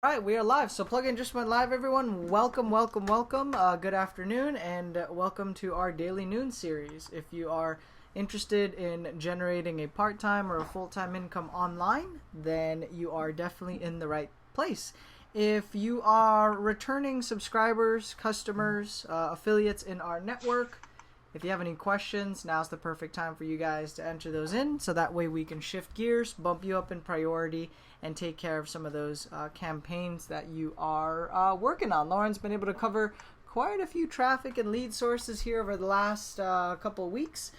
All right, we are live. So Plugin just went live, everyone. Welcome, welcome, welcome. Good afternoon, and welcome to our Daily Noon series. If you are interested in generating a part-time or a full-time income online, then you are definitely in the right place. If you are returning subscribers, customers, affiliates in our network, if you have any questions, now's the perfect time for you guys to enter those in, so that way we can shift gears, bump you up in priority, and take care of some of those campaigns that you are working on. Lauren's been able to cover quite a few traffic and lead sources here over the last couple of weeks,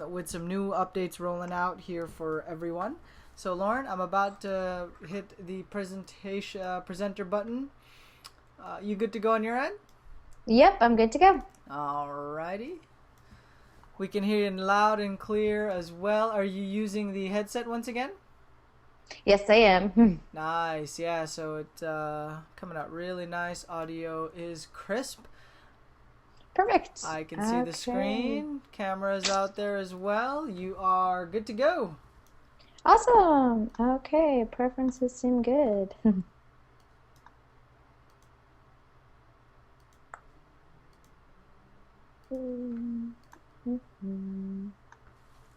with some new updates rolling out here for everyone. So Lauren, I'm about to hit the presenter button. You good to go on your end? Yep, I'm good to go. Alrighty. We can hear you loud and clear as well. Are you using the headset once again? Yes, I am. Nice, yeah. So it's coming out really nice. Audio is crisp. Perfect. I can see the screen. Camera's out there as well. You are good to go. Awesome. Okay, preferences seem good.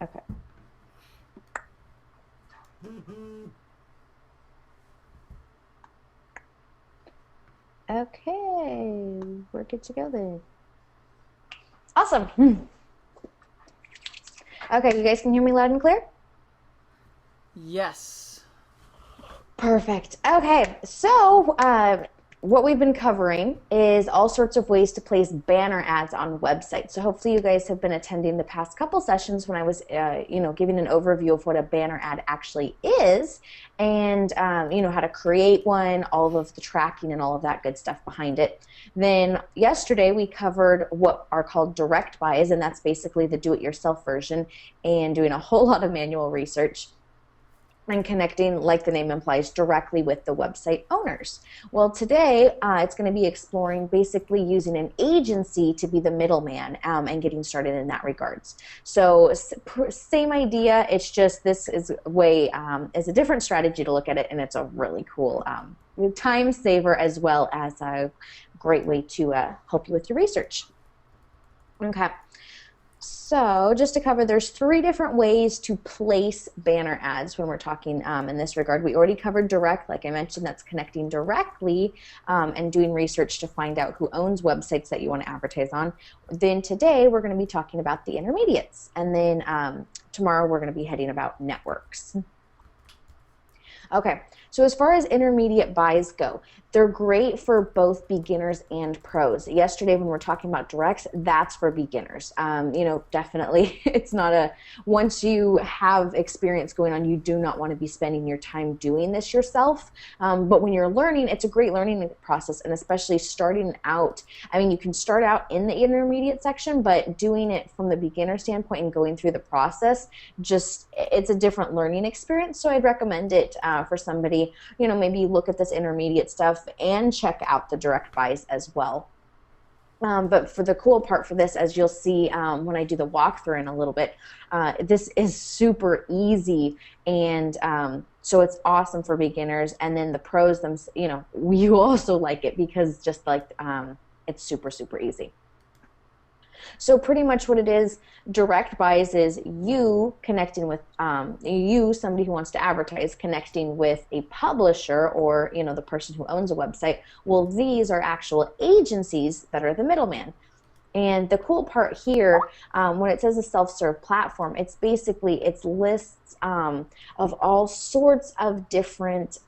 Okay. Okay, we're good to go then. Awesome. Okay, you guys can hear me loud and clear? Yes. Perfect. Okay, so what we've been covering is all sorts of ways to place banner ads on websites. So hopefully you guys have been attending the past couple sessions when I was, giving an overview of what a banner ad actually is, and how to create one, all of the tracking and all of that good stuff behind it. Then yesterday we covered what are called direct buys, and that's basically the do-it-yourself version, and doing a whole lot of manual research and connecting, like the name implies, directly with the website owners. Well, today it's going to be exploring basically using an agency to be the middleman and getting started in that regards. So same idea, it's just this is is a different strategy to look at it, and it's a really cool time saver as well as a great way to help you with your research. Okay. So just to cover, there's 3 different ways to place banner ads when we're talking in this regard. We already covered direct, like I mentioned, that's connecting directly and doing research to find out who owns websites that you want to advertise on. Then today we're going to be talking about the intermediates, and then tomorrow we're going to be heading about networks. Okay, so as far as intermediate buys go, they're great for both beginners and pros. Yesterday when we were talking about directs, that's for beginners. Definitely it's not once you have experience going on, you do not want to be spending your time doing this yourself. But when you're learning, it's a great learning process, and especially starting out, you can start out in the intermediate section, but doing it from the beginner standpoint and going through the process, it's a different learning experience. So I'd recommend it for somebody, maybe look at this intermediate stuff and check out the direct buys as well. But for the cool part for this, as you'll see when I do the walkthrough in a little bit, this is super easy, and so it's awesome for beginners. And then the pros, you also like it because just like it's super, super easy. So pretty much what it is, direct buys is you connecting with somebody who wants to advertise, connecting with a publisher or the person who owns a website. Well, these are actual agencies that are the middleman. And the cool part here, when it says a self-serve platform, it's lists of all sorts of different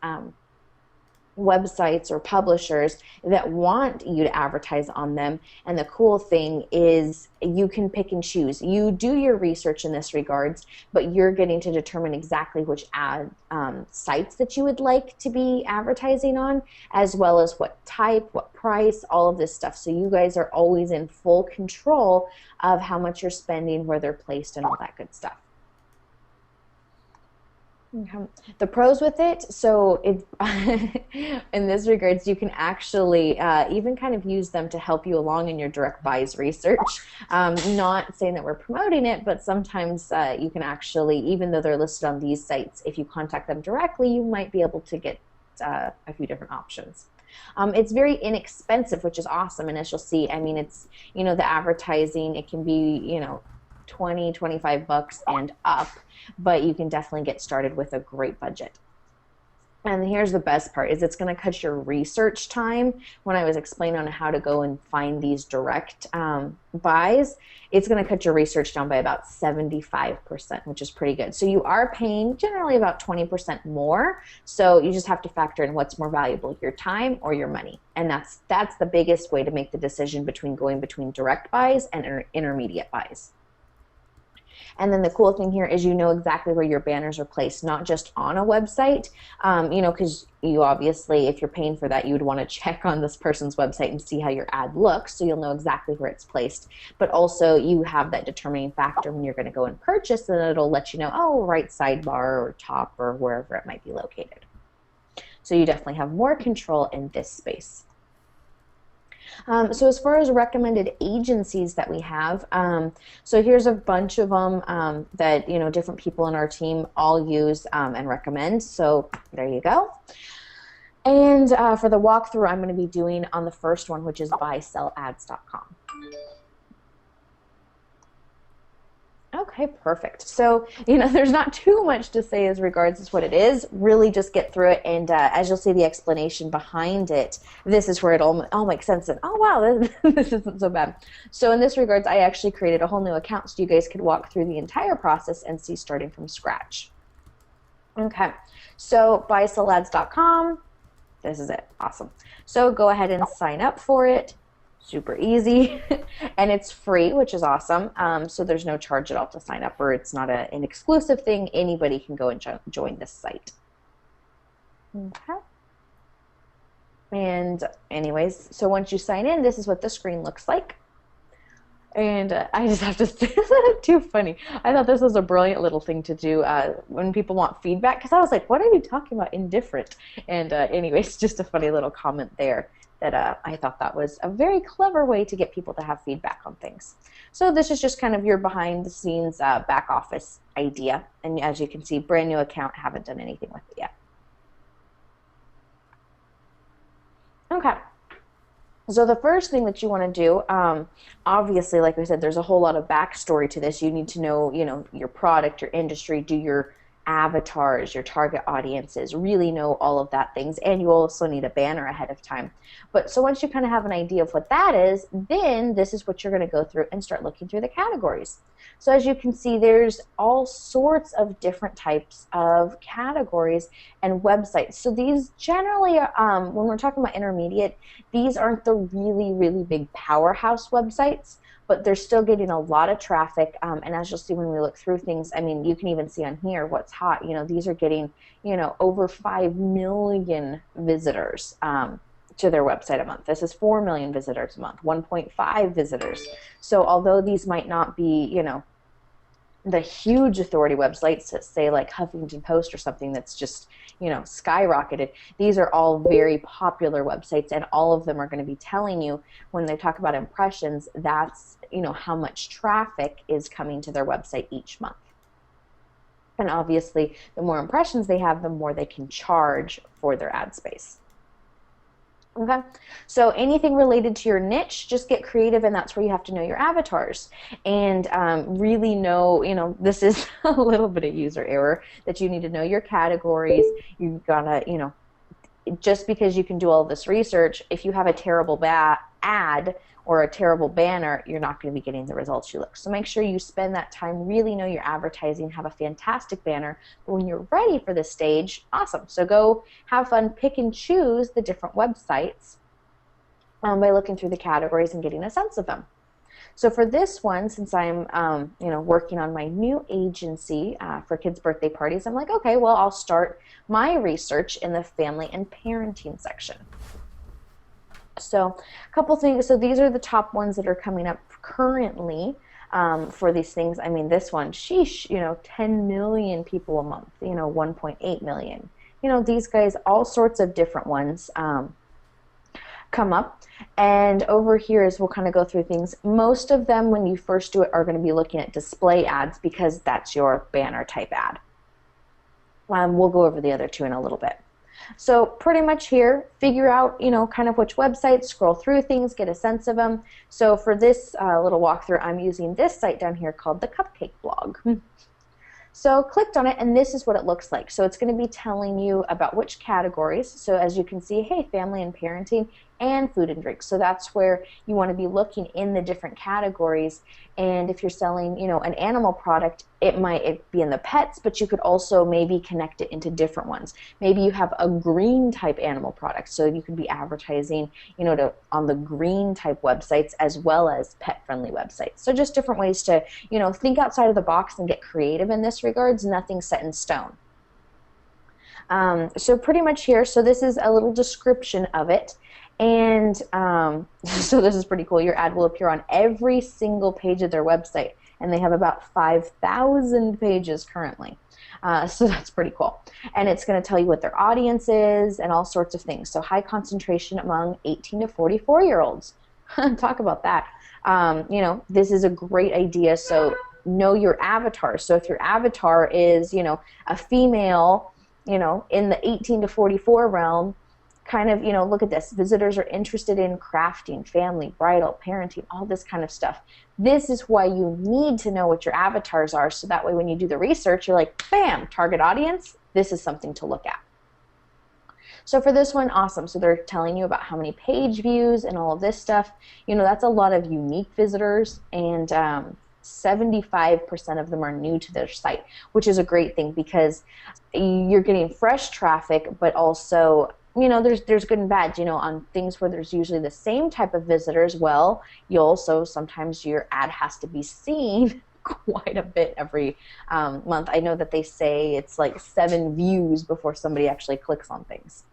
websites or publishers that want you to advertise on them. And the cool thing is you can pick and choose. You do your research in this regards, but you're getting to determine exactly which sites that you would like to be advertising on, as well as what type, what price, all of this stuff. So you guys are always in full control of how much you're spending, where they're placed, and all that good stuff. The pros with it, so in this regards, you can actually even kind of use them to help you along in your direct buys research. Not saying that we're promoting it, but sometimes you can actually, even though they're listed on these sites, if you contact them directly, you might be able to get a few different options. It's very inexpensive, which is awesome. And as you'll see, I mean, it's, the advertising, it can be, 20, 25 bucks and up, but you can definitely get started with a great budget. And here's the best part, is it's going to cut your research time. When I was explaining on how to go and find these direct buys, it's going to cut your research down by about 75%, which is pretty good. So you are paying generally about 20% more. So you just have to factor in what's more valuable, your time or your money. And that's the biggest way to make the decision between going between direct buys and intermediate buys. And then the cool thing here is exactly where your banners are placed, not just on a website, because you obviously, if you're paying for that, you would want to check on this person's website and see how your ad looks, so you'll know exactly where it's placed. But also you have that determining factor when you're going to go and purchase, and it'll let you know, oh, right sidebar or top or wherever it might be located. So you definitely have more control in this space. So as far as recommended agencies that we have, so here's a bunch of them that different people in our team all use and recommend. So there you go. And for the walkthrough, I'm going to be doing on the first one, which is buysellads.com. Okay, perfect. So, there's not too much to say as regards to what it is. Really just get through it, and as you'll see the explanation behind it, this is where it all makes sense. And, oh, wow, this isn't so bad. So in this regards, I actually created a whole new account so you guys could walk through the entire process and see starting from scratch. Okay, so buysellads.com, this is it. Awesome. So go ahead and sign up for it. Super easy, and it's free, which is awesome. So there's no charge at all to sign up, or it's not an exclusive thing. Anybody can go and join this site. Okay. And anyways, so once you sign in, this is what the screen looks like. And I just have to say, too funny. I thought this was a brilliant little thing to do when people want feedback, because I was like, what are you talking about, indifferent? And anyways, just a funny little comment there. That I thought that was a very clever way to get people to have feedback on things. So this is just kind of your behind the scenes back office idea. And as you can see, brand new account, haven't done anything with it yet. Okay. So the first thing that you want to do, obviously, like I said, there's a whole lot of backstory to this. You need to know, your product, your industry, do your avatars, your target audiences, really know all of that things, and you also need a banner ahead of time. But so once you kind of have an idea of what that is, then this is what you're going to go through and start looking through the categories. So as you can see, there's all sorts of different types of categories and websites. So these generally, when we're talking about intermediate, these aren't the really, really big powerhouse websites, but they're still getting a lot of traffic, and as you'll see when we look through things, I mean, you can even see on here what's hot. These are getting, over 5 million visitors to their website a month. This is 4 million visitors a month, 1.5 visitors. So although these might not be, the huge authority websites that say like Huffington Post or something that's just, skyrocketed. These are all very popular websites, and all of them are going to be telling you when they talk about impressions, that's, how much traffic is coming to their website each month. And obviously, the more impressions they have, the more they can charge for their ad space. Okay, so anything related to your niche, just get creative, and that's where you have to know your avatars and really know, this is a little bit of user error, that you need to know your categories. You've got to, just because you can do all this research, if you have a terrible ad or a terrible banner, you're not going to be getting the results you look. So make sure you spend that time, really know your advertising, have a fantastic banner. But when you're ready for this stage, awesome. So go have fun, pick and choose the different websites by looking through the categories and getting a sense of them. So for this one, since I'm working on my new agency for kids' birthday parties, I'm like, okay, well, I'll start my research in the family and parenting section. So a couple things. So these are the top ones that are coming up currently for these things. I mean, this one, sheesh, 10 million people a month, 1.8 million. These guys, all sorts of different ones come up. And over here is we'll kind of go through things. Most of them, when you first do it, are going to be looking at display ads because that's your banner type ad. We'll go over the other two in a little bit. So pretty much here, figure out, kind of which websites, scroll through things, get a sense of them. So for this little walkthrough, I'm using this site down here called the Cupcake Blog. So clicked on it, and this is what it looks like. So it's going to be telling you about which categories. So as you can see, hey, family and parenting and food and drink. So that's where you want to be looking in the different categories. And if you're selling, an animal product, it might be in the pets, but you could also maybe connect it into different ones. Maybe you have a green type animal product, so you could be advertising, on the green type websites as well as pet friendly websites. So just different ways to, think outside of the box and get creative in this regards. Nothing set in stone. So pretty much here, so this is a little description of it. And so this is pretty cool. Your ad will appear on every single page of their website, and they have about 5,000 pages currently. So that's pretty cool. And it's going to tell you what their audience is and all sorts of things. So high concentration among 18 to 44-year-olds. Talk about that. This is a great idea. So know your avatar. So if your avatar is, a female, in the 18 to 44 realm, kind of, look at this. Visitors are interested in crafting, family, bridal, parenting, all this kind of stuff. This is why you need to know what your avatars are, so that way when you do the research, you're like, bam, target audience, this is something to look at. So for this one, awesome. So they're telling you about how many page views and all of this stuff. That's a lot of unique visitors, and 75% of them are new to their site, which is a great thing because you're getting fresh traffic, but also there's good and bad, on things where there's usually the same type of visitors. Well, sometimes your ad has to be seen quite a bit every month. I know that they say it's like 7 views before somebody actually clicks on things.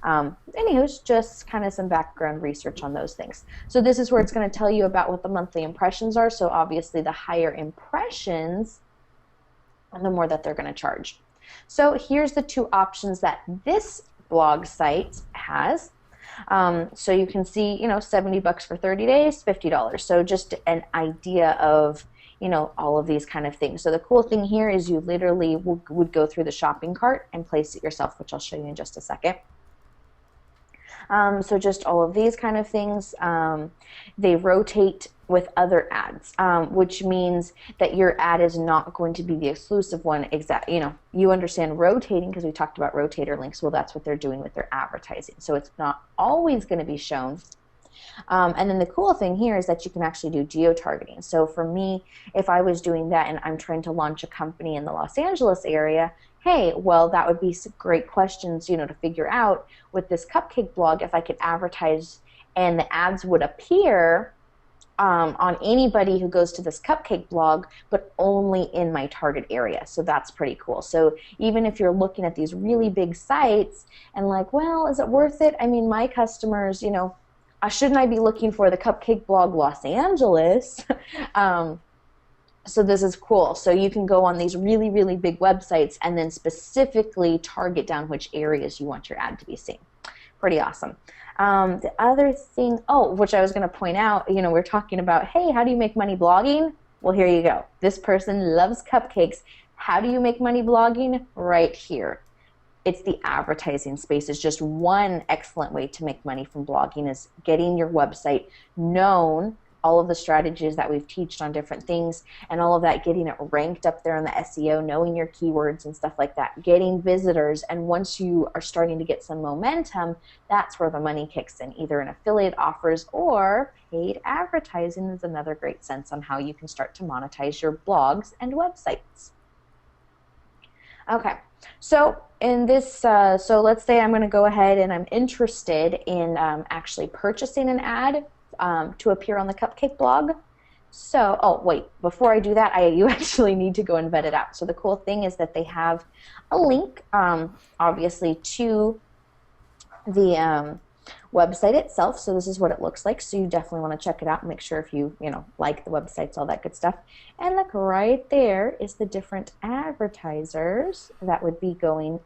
Anywho, just kind of some background research on those things. So this is where it's going to tell you about what the monthly impressions are. So obviously the higher impressions, the more that they're going to charge. So here's the 2 options that this blog site has. So you can see, $70 for 30 days, $50. So just an idea of, all of these kind of things. So the cool thing here is you literally would go through the shopping cart and place it yourself, which I'll show you in just a second. So just all of these kind of things. They rotate with other ads, which means that your ad is not going to be the exclusive one. You understand rotating because we talked about rotator links. Well, that's what they're doing with their advertising. So it's not always going to be shown. And then the cool thing here is that you can actually do geo-targeting. So for me, if I was doing that and I'm trying to launch a company in the Los Angeles area, hey, well, that would be some great questions, to figure out with this Cupcake Blog if I could advertise and the ads would appear on anybody who goes to this Cupcake Blog, but only in my target area. So that's pretty cool. So even if you're looking at these really big sites and like, well, is it worth it? I mean, my customers, shouldn't I be looking for the Cupcake Blog Los Angeles? So this is cool. So you can go on these really, really big websites and then specifically target down which areas you want your ad to be seen. Pretty awesome. The other thing, which I was going to point out, we're talking about, hey, how do you make money blogging? Well, here you go. This person loves cupcakes. How do you make money blogging? Right here. It's the advertising space. Is just one excellent way to make money from blogging is getting your website known, all of the strategies that we've taught on different things, and all of that, getting it ranked up there in the SEO, knowing your keywords and stuff like that, getting visitors, and once you are starting to get some momentum, that's where the money kicks in, either in affiliate offers or paid advertising is another great sense on how you can start to monetize your blogs and websites. Okay, so in this, so let's say I'm going to go ahead and I'm interested in actually purchasing an ad to appear on the Cupcake Blog. So, wait, before I do that, you actually need to go and vet it out. So the cool thing is that they have a link, obviously, to the website itself. So this is what it looks like. So you definitely want to check it out and make sure if you, like the websites, all that good stuff. And look, right there is the different advertisers that would be going,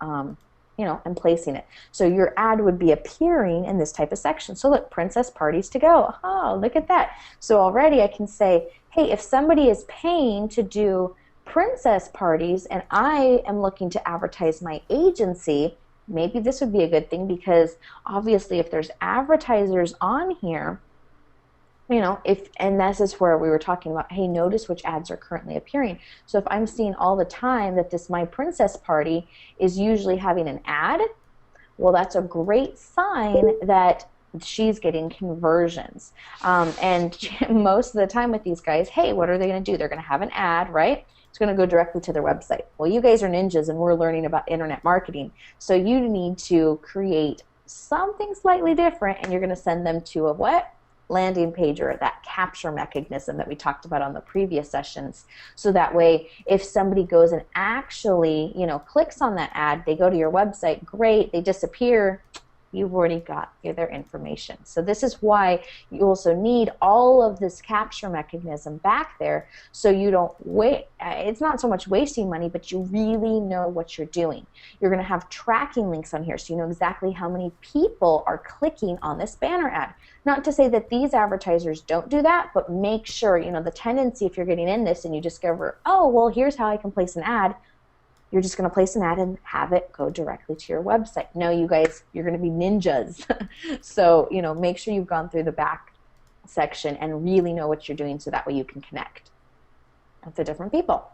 and placing it. So your ad would be appearing in this type of section. So look, princess parties to go. Oh, look at that. So already I can say, hey, if somebody is paying to do princess parties and I am looking to advertise my agency, maybe this would be a good thing, because obviously if there's advertisers on here, and this is where we were talking about, hey, notice which ads are currently appearing. So if I'm seeing all the time that this My Princess party is usually having an ad, well, that's a great sign that she's getting conversions. And most of the time with these guys, hey, what are they going to do? They're going to have an ad, right? It's going to go directly to their website. Well, you guys are ninjas and we're learning about internet marketing. So you need to create something slightly different, and you're going to send them to a what? Landing page, or that capture mechanism that we talked about on the previous sessions. So that way, if somebody goes and actually, clicks on that ad, they go to your website, great, they disappear, you've already got their information. So this is why you also need all of this capture mechanism back there, so you don't wait. It's not so much wasting money, but you really know what you're doing. You're going to have tracking links on here, so you know exactly how many people are clicking on this banner ad. Not to say that these advertisers don't do that, but make sure, the tendency, if you're getting in this and you discover, oh, well, here's how I can place an ad, you're just going to place an ad and have it go directly to your website. No, you guys, you're going to be ninjas. So, make sure you've gone through the back section and really know what you're doing, so that way you can connect with the different people.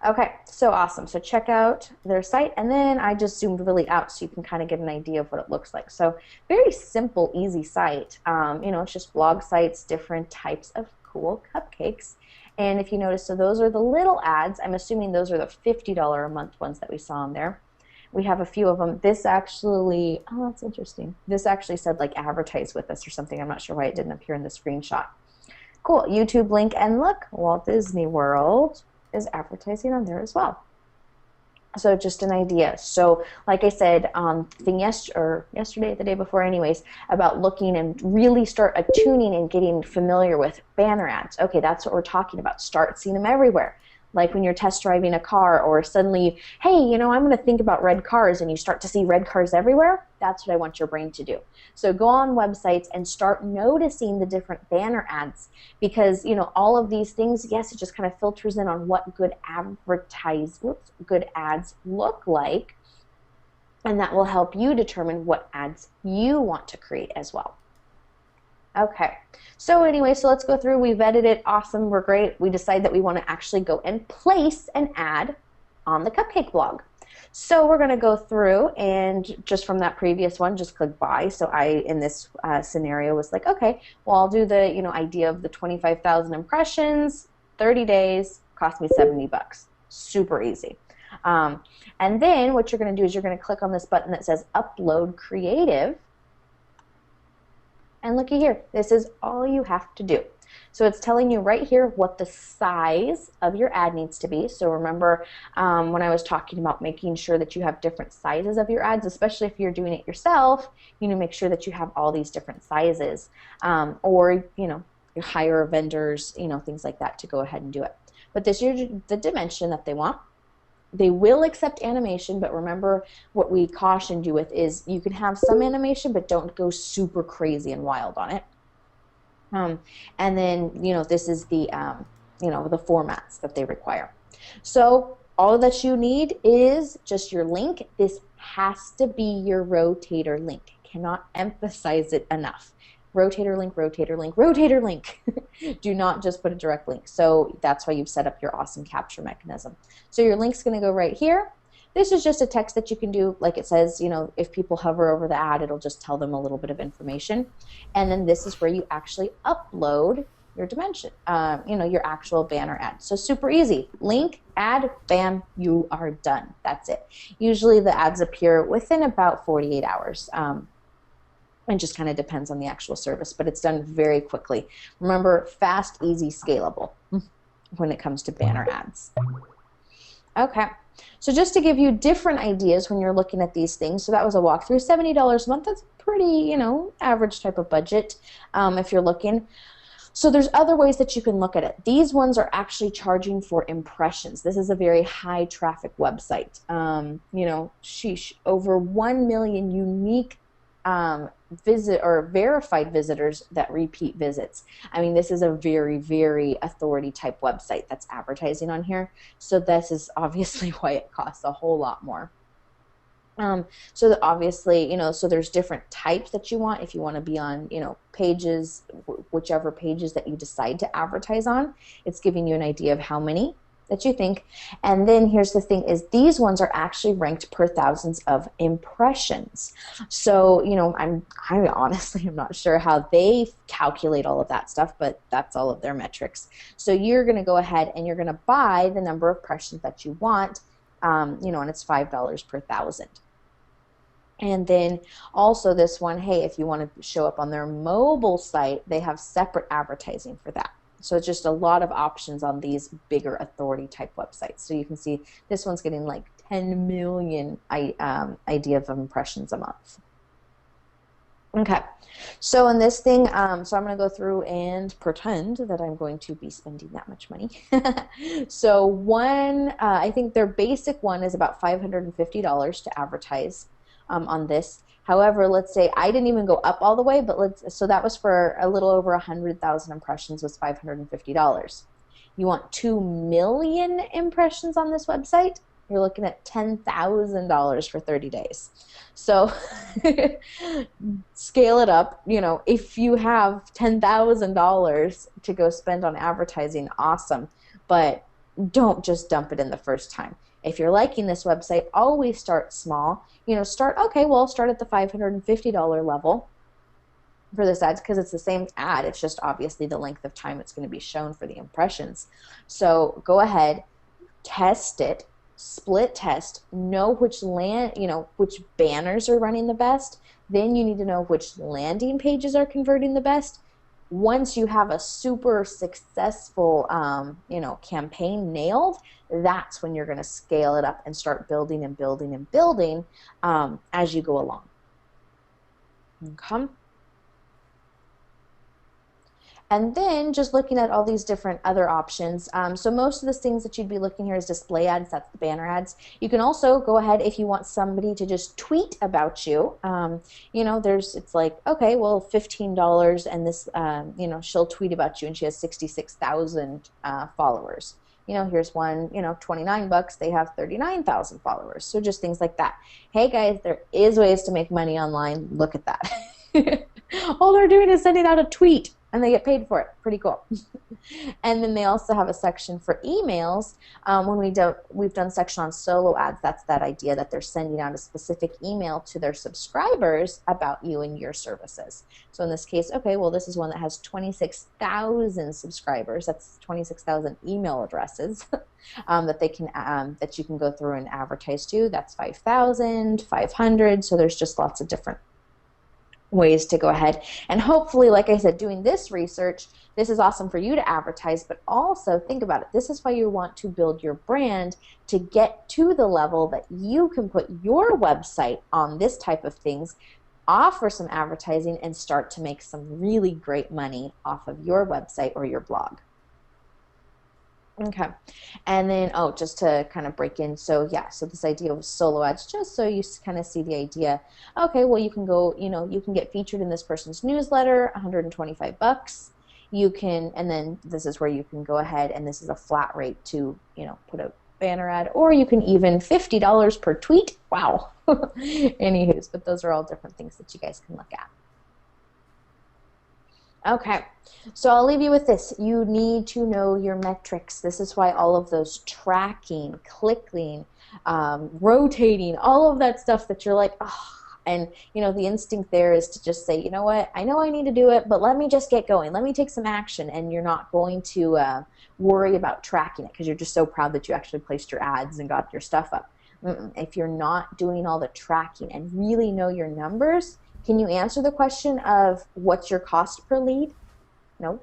Okay, so awesome. So check out their site, and then I just zoomed really out so you can kind of get an idea of what it looks like. So very simple, easy site. It's just blog sites, different types of cool cupcakes. And if you notice, so those are the little ads. I'm assuming those are the $50 a month ones that we saw in there. We have a few of them. This actually, oh, that's interesting. This actually said like advertise with us or something. I'm not sure why it didn't appear in the screenshot. Cool, YouTube link, and look, Walt Disney World is advertising on there as well. So just an idea. So like I said, yesterday, the day before anyways, about looking and really start attuning and getting familiar with banner ads. Okay, that's what we're talking about. Start seeing them everywhere. Like when you're test driving a car, or suddenly, hey, I'm going to think about red cars, and you start to see red cars everywhere. That's what I want your brain to do. So go on websites and start noticing the different banner ads, because all of these things, yes, it just kind of filters in on what good ads look like, and that will help you determine what ads you want to create as well. Okay, so anyway, so let's go through. We vetted it. Awesome, we're great. We decide that we want to actually go and place an ad on the cupcake blog. So we're going to go through, and just from that previous one, just click buy. So I, in this scenario, was like, okay, well, I'll do the idea of the 25,000 impressions, 30 days, cost me $70. Super easy. And then what you're going to do is you're going to click on this button that says Upload Creative. And looky here, this is all you have to do. So it's telling you right here what the size of your ad needs to be. So remember when I was talking about making sure that you have different sizes of your ads, especially if you're doing it yourself, make sure that you have all these different sizes. Or, you hire vendors, things like that to go ahead and do it. But this is the dimension that they want. They will accept animation, but remember what we cautioned you with is you can have some animation, but don't go super crazy and wild on it. And then, this is the, the formats that they require. So all that you need is just your link. This has to be your rotator link. Cannot emphasize it enough. Rotator link, rotator link, rotator link. Do not just put a direct link. So that's why you've set up your awesome capture mechanism. So your link's going to go right here. This is just a text that you can do, like it says, if people hover over the ad, it'll just tell them a little bit of information. And then this is where you actually upload your dimension, your actual banner ad. So super easy. Link, ad, bam, you are done. That's it. Usually the ads appear within about 48 hours. It just kind of depends on the actual service, but it's done very quickly. Remember, fast, easy, scalable when it comes to banner ads. Okay, so just to give you different ideas when you're looking at these things, so that was a walkthrough. $70 a month, that's pretty, average type of budget if you're looking. So there's other ways that you can look at it. These ones are actually charging for impressions. This is a very high traffic website. Sheesh, over 1 million unique verified visitors that repeat visits. I mean, this is a very, very authority type website that's advertising on here. So this is obviously why it costs a whole lot more. So that obviously, so there's different types that you want. If you want to be on, pages, whichever pages that you decide to advertise on, it's giving you an idea of how many that you think. And then here's the thing is these ones are actually ranked per thousands of impressions. So, I honestly am not sure how they calculate all of that stuff, but that's all of their metrics. So you're going to go ahead and you're going to buy the number of impressions that you want, and it's $5 per thousand. And then also this one, hey, if you want to show up on their mobile site, they have separate advertising for that. So it's just a lot of options on these bigger authority type websites. So you can see this one's getting like 10 million idea of impressions a month. Okay, so in this thing, so I'm going to go through and pretend that I'm going to be spending that much money. So one, I think their basic one is about $550 to advertise on this. However, let's say I didn't even go up all the way, but so that was for a little over 100,000 impressions was $550. You want 2 million impressions on this website? You're looking at $10,000 for 30 days. So scale it up. If you have $10,000 to go spend on advertising, awesome. But don't just dump it in the first time. If you're liking this website, always start small. Start at the $550 level for this ad because it's the same ad. It's just obviously the length of time it's going to be shown for the impressions. So go ahead, test it, split test, know which which banners are running the best. Then you need to know which landing pages are converting the best. Once you have a super successful, campaign nailed, that's when you're going to scale it up and start building and building and building as you go along. Okay. And then just looking at all these different other options. So most of the things that you'd be looking here is display ads, that's the banner ads. You can also go ahead if you want somebody to just tweet about you. It's like, okay, well, $15 and this, she'll tweet about you and she has 66,000 followers. Here's one, $29, they have 39,000 followers. So just things like that. Hey guys, there is ways to make money online. Look at that. All they're doing is sending out a tweet. And they get paid for it. Pretty cool. And then they also have a section for emails. When we've done section on solo ads, that's that idea that they're sending out a specific email to their subscribers about you and your services. So in this case, okay, well, this is one that has 26,000 subscribers. That's 26,000 email addresses that you can go through and advertise to. That's 5,000, 500. So there's just lots of different ways to go ahead and hopefully, like I said, doing this research, this is awesome for you to advertise, but also think about it. This is why you want to build your brand to get to the level that you can put your website on this type of things, offer some advertising, and start to make some really great money off of your website or your blog. Okay, and then, just to kind of break in, so this idea of solo ads, just so you kind of see the idea, okay, well, you can go, you can get featured in this person's newsletter, $125. You can, and then this is where you can go ahead, and this is a flat rate to, put a banner ad, or you can even $50 per tweet. Wow. Anywho's, but those are all different things that you guys can look at. Okay, so I'll leave you with this. You need to know your metrics. This is why all of those tracking, clicking, rotating, all of that stuff that you're like, oh, and the instinct there is to just say, you know what, I know I need to do it, but let me just get going. Let me take some action, and you're not going to worry about tracking it because you're just so proud that you actually placed your ads and got your stuff up. If you're not doing all the tracking and really know your numbers, can you answer the question of what's your cost per lead? No.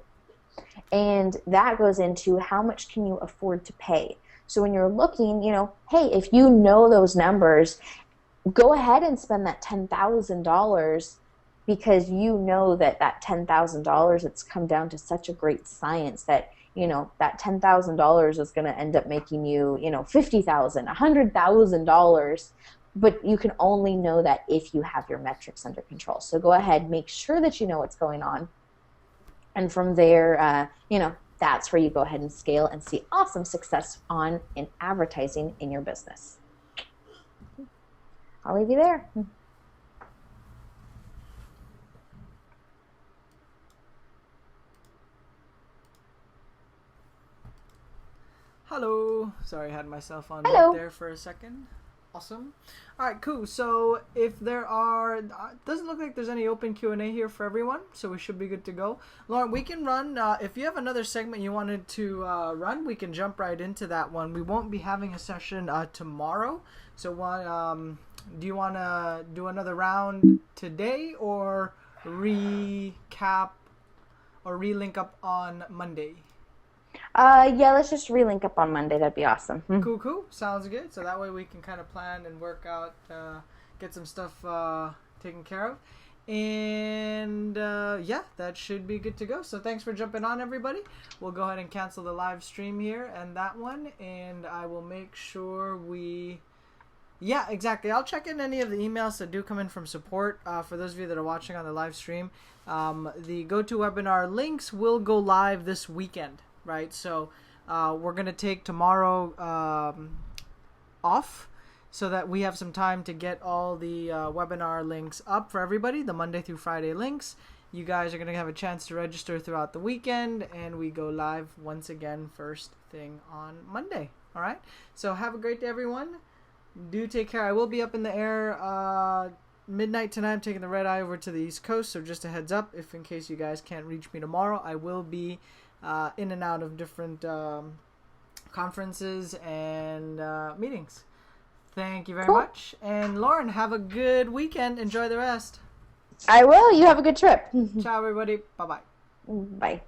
And that goes into how much can you afford to pay. So when you're looking, hey, if you know those numbers, go ahead and spend that $10,000 because you know that $10,000, it's come down to such a great science that, that $10,000 is going to end up making you, $50,000, $100,000. But you can only know that if you have your metrics under control. So go ahead, make sure that you know what's going on. And from there, that's where you go ahead and scale and see awesome success in advertising in your business. I'll leave you there. Hello. Sorry, I had myself on Hello. mute there for a second. Awesome. All right, cool. So if there are, doesn't look like there's any open Q&A here for everyone, so we should be good to go. Lauren, we can run, if you have another segment you wanted to run, we can jump right into that one. We won't be having a session tomorrow, so do you want to do another round today or recap or relink up on Monday? Yeah, let's just relink up on Monday. That'd be awesome. Cool. Sounds good. So that way we can kind of plan and work out, get some stuff taken care of. And yeah, that should be good to go. So thanks for jumping on, everybody. We'll go ahead and cancel the live stream here and that one. And I will make sure we... Yeah, exactly. I'll check in any of the emails that do come in from support. For those of you that are watching on the live stream, the GoToWebinar links will go live this weekend. Right, so we're going to take tomorrow off so that we have some time to get all the webinar links up for everybody, the Monday through Friday links. You guys are going to have a chance to register throughout the weekend, and we go live once again first thing on Monday. All right, so have a great day, everyone. Do take care. I will be up in the air midnight tonight. I'm taking the red eye over to the East Coast, so just a heads up, if in case you guys can't reach me tomorrow, I will be in and out of different conferences and meetings. Thank you very much. And Lauren, have a good weekend. Enjoy the rest. I will. You have a good trip. Ciao, everybody. Bye-bye. Bye.